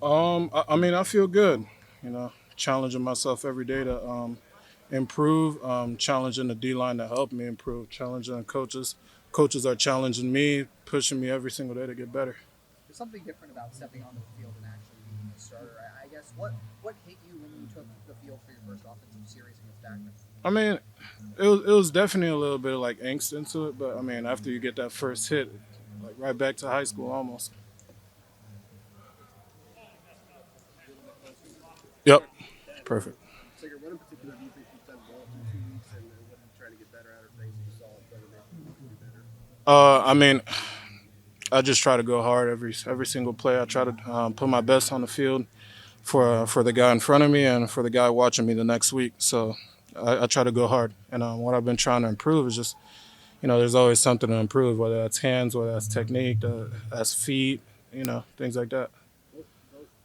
I mean, I feel good. Challenging myself every day to improve. Challenging the D line to help me improve. Challenging coaches. Coaches are challenging me, pushing me every single day to get better. There's something different about stepping onto the field and actually being a starter. I guess what hit you when you took the field for your first offensive series against Akron? I mean, it was definitely a little bit of like angst into it, but I mean, after you get that first hit, like right back to high school almost. Yep, perfect. So, what in particular do you think you've done well through 2 weeks, and what are you trying to get better at, or things you saw that would make you do better? I mean, I just try to go hard every single play. I try to put my best on the field for the guy in front of me and for the guy watching me the next week. So I try to go hard. And what I've been trying to improve is just there's always something to improve, whether that's hands, whether that's technique, that's feet, things like that. Both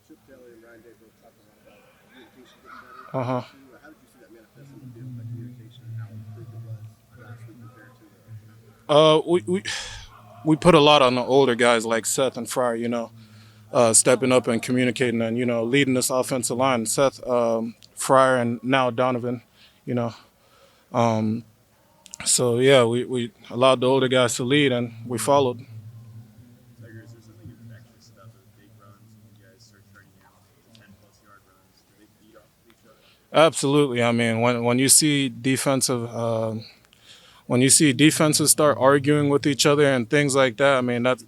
Chip Kelly and Ryan Day both talked a lot about communication getting better. Uh huh. How did you see that manifest in the field, that communication, and how improved it was last week compared to We put a lot on the older guys like Seth and Fryer. Stepping up and communicating and leading this offensive line. Seth, Fryer, and now Donovan. You know, um, so yeah, we allowed the older guys to lead and we followed. Tiger? Is there something infectious about those big runs when you guys start turning out to 10-plus yard runs? Do they feed off of each other? Absolutely. I mean, when you see defenses start arguing with each other and things like that, I mean that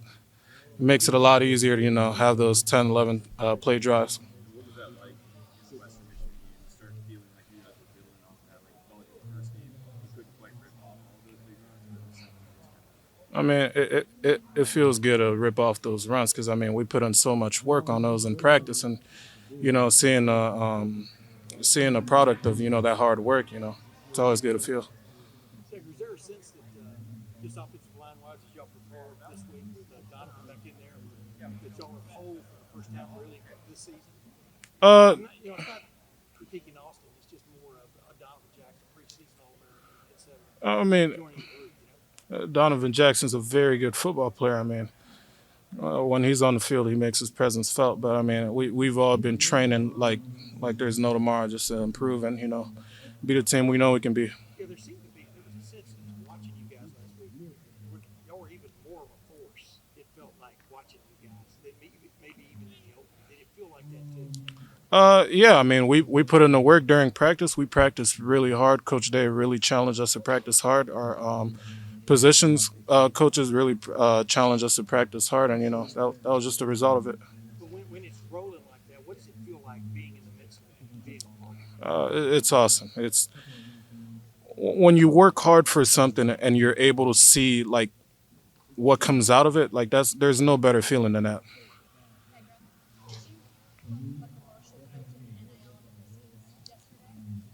makes it a lot easier to have those 10, 11 play drives. What was that like in the Western Michigan game? You start feeling like you guys were building off of that, like you felt like the first game you couldn't quite rip off all those big runs, but the second one was kind of I mean, it feels good to rip off those runs because I mean we put in so much work on those in practice, and seeing the product of that hard work, it's always good to feel. So, is there a sense that this offensive line wise, as y'all prepare this week with Donovan back in there, that y'all are whole for the first time really this season? Uh, It's not critiquing Austin. It's just more of Donovan Jackson, preseason All-American, etc. I mean, Joining the group, Donovan Jackson's a very good football player. I mean, when he's on the field, he makes his presence felt. But I mean, we've all been training like there's no tomorrow, just to improve and be the team we know we can be. Yeah, there was a sense that watching you guys last week, y'all were even more of a force. It felt like watching you guys. Maybe even in the open. Did it feel like that too? Yeah, I mean, we put in the work during practice. We practiced really hard. Coach Day really challenged us to practice hard. Our positions coaches really challenged us to practice hard, and that was just the result of it. But when it's rolling like that, what does it feel like being in the midst of it, being a part? It's awesome. It's when you work hard for something and you're able to see like what comes out of it. Like there's no better feeling than that.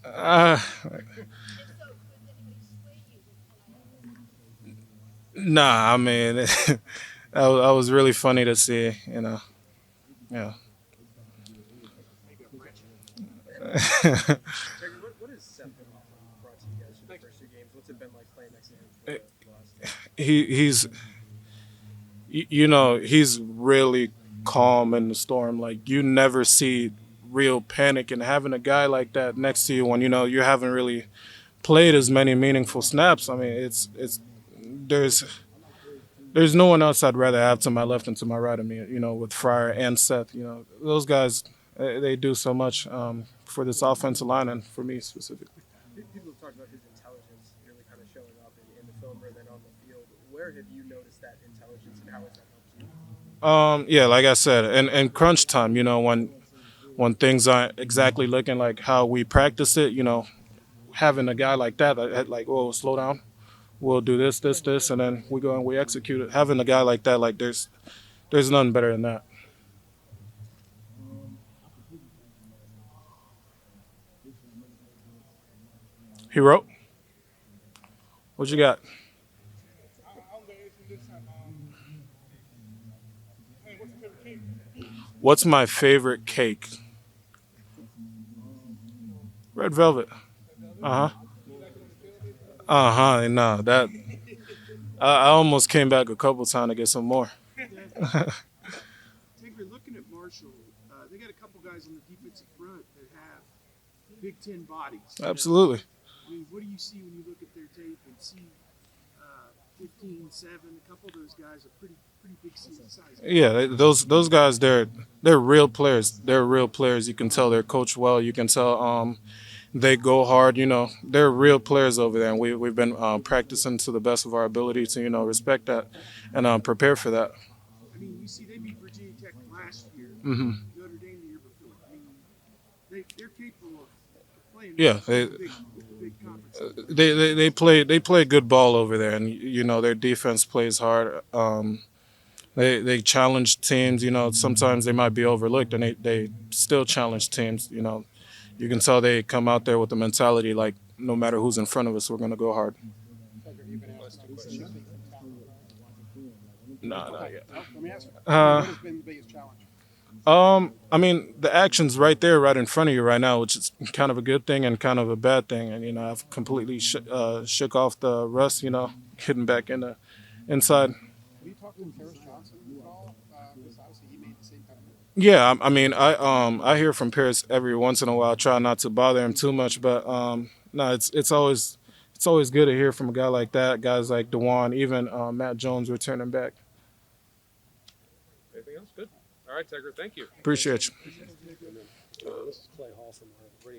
Uh, nah, I mean, that was really funny to see. Yeah. Maybe a friendship. Tiger, what has Seth brought to you guys for the first 2 games? What's it been like playing next to him for the last? He's he's really calm in the storm. Like you never see real panic, and having a guy like that next to you when you haven't really played as many meaningful snaps. I mean, it's there's there's no one else I'd rather have to my left and to my right of me. With Fryer and Seth. Those guys they do so much for this offensive line and for me specifically. People have talked about his intelligence really kind of showing up in the film rather than on the field. Where have you noticed that intelligence, and how has that helped you? Yeah, like I said, and crunch time. When things aren't exactly looking like how we practice it. Having a guy like that, like, oh, slow down. We'll do this, this, this, and then we go and we execute it. Having a guy like that, like, there's nothing better than that. He wrote, what you got? What's my favorite cake? Red velvet. Uh huh. Uh huh. No, that I almost came back a couple times to get some more. Tigger, looking at Mark Marshall, they got a couple guys on the defensive front that have Big Ten bodies. Absolutely. I mean, what do you see when you look at their tape and see 15-7? A couple of those guys are pretty big size. Yeah, those guys, they're real players. They're real players. You can tell they're coached well. You can tell they go hard. They're real players over there, and we've been practicing to the best of our ability to respect that and prepare for that. I mean, you see, they beat Virginia Tech last year, Mm-hmm. Notre Dame the year before. I mean, they're capable of playing. Yeah, with the big conference. They play good ball over there, and their defense plays hard. They challenge teams. Sometimes they might be overlooked, and they still challenge teams. You can tell they come out there with the mentality like no matter who's in front of us, we're gonna go hard. No, not yet. Let me ask you. Uh, What has been the biggest challenge? I mean, the action's right there, right in front of you right now, which is kind of a good thing and kind of a bad thing. And I've completely shook off the rust. Getting back in the inside. Have you talked to Paris Johnson at all? Because obviously he made the same kind of move. Yeah, I mean, I hear from Paris every once in a while. I try not to bother him too much, but no, it's always good to hear from a guy like that. Guys like DeJuan, even Matt Jones returning back. Anything else? Good. All right, Tegra, thank you. Appreciate you. This is Clay Hall from our radio